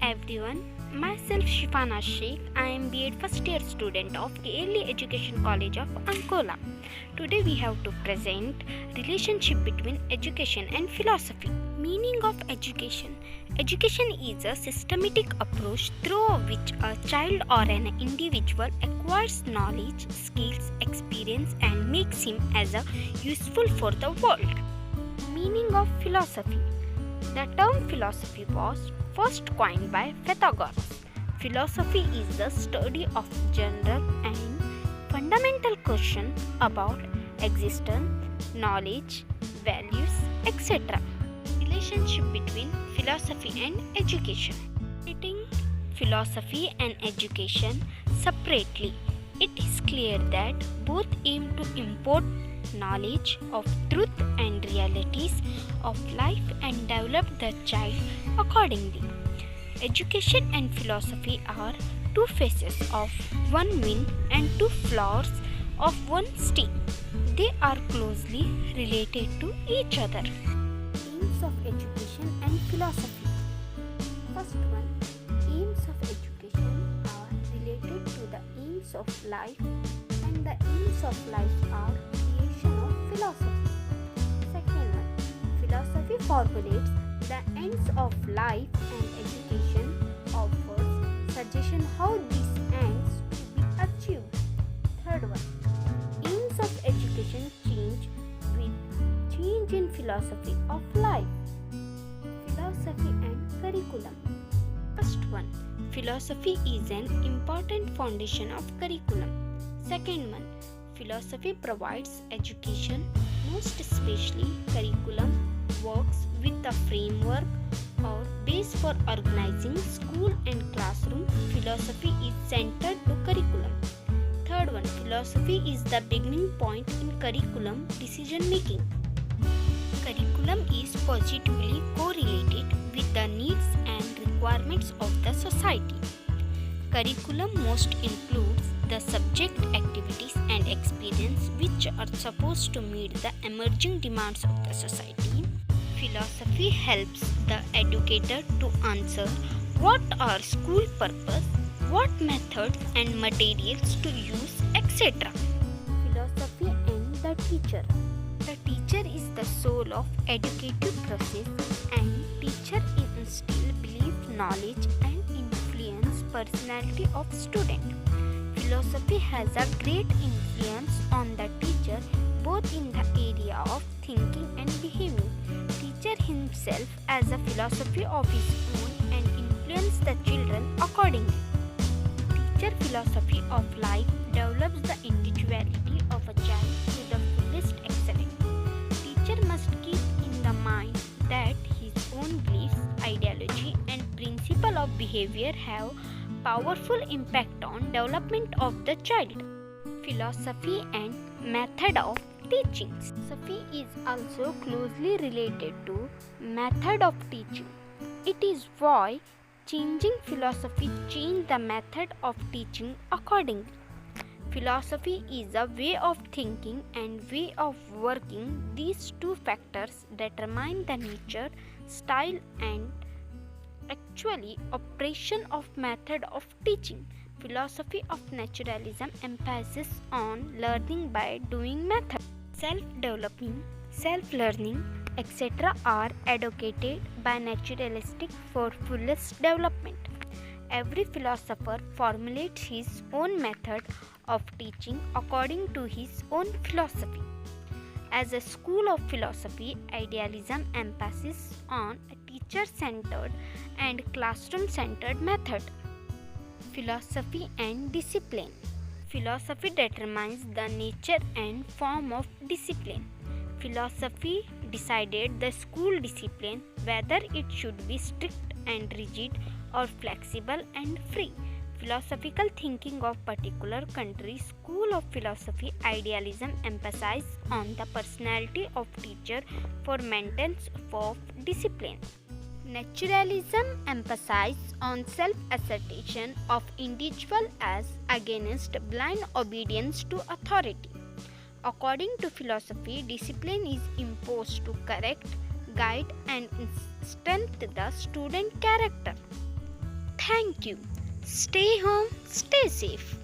everyone, myself Shifana Sheikh. I am B.Ed first year student of Early Education College of Ankola. Today we have to present relationship between education and philosophy. Meaning of education. Education is a systematic approach through which a child or an individual acquires knowledge, skills, experience and makes him as a useful for the world. Meaning of philosophy. The term philosophy was first coined by Pythagoras. Philosophy is the study of general and fundamental questions about existence, knowledge, values, etc. Relationship between philosophy and education. Treating philosophy and education separately, it is clear that both aim to import knowledge of truth and realities of life and develop the child accordingly. Education and philosophy are two faces of one coin and two flowers of one stem. They are closely related to each other. Aims of education and philosophy. First one, aims of education are related to the aims of life, and the aims of life are of philosophy. Second one, philosophy formulates the ends of life and education offers suggestion how these ends to be achieved. Third one, aims of education change with change in philosophy of life. Philosophy and curriculum. First one, philosophy is an important foundation of curriculum. Second one, philosophy provides education, most especially curriculum, works with a framework or base for organizing school and classroom. Philosophy is centered to curriculum. Third one, philosophy is the beginning point in curriculum decision making. Curriculum is positively correlated with the needs and requirements of the society. Curriculum most includes the subject activities and experience which are supposed to meet the emerging demands of the society. Philosophy helps the educator to answer what are school purpose, what methods and materials to use, etc. Philosophy and the teacher. The teacher is the soul of educative process, and teacher instill belief, knowledge and influence personality of student. Philosophy has a great influence on the teacher both in the area of thinking and behaving. Teacher himself has a philosophy of his own and influence the children accordingly. Teacher philosophy of life develops the individuality of a child to the fullest extent. Teacher must keep in the mind that his own beliefs, ideology and principle of behavior have powerful impact on development of the child. Philosophy and method of teaching. Philosophy is also closely related to method of teaching. It is why changing philosophy change the method of teaching accordingly. Philosophy is a way of thinking and way of working. These two factors determine the nature, style and actually operation of method of teaching. Philosophy of naturalism emphasizes on learning by doing method. Self-developing, self-learning, etc. are advocated by naturalistic for fullest development. Every philosopher formulates his own method of teaching according to his own philosophy. As a school of philosophy, idealism emphasizes on a teacher-centered and classroom-centered method. Philosophy and discipline. Philosophy determines the nature and form of discipline. Philosophy decided the school discipline, whether it should be strict and rigid or flexible and free. Philosophical thinking of particular country, school of philosophy, idealism emphasize on the personality of teacher for maintenance of discipline. Naturalism emphasizes on self-assertion of individual as against blind obedience to authority. According to philosophy, discipline is imposed to correct, guide and strengthen the student character. Thank you. Stay home, stay safe.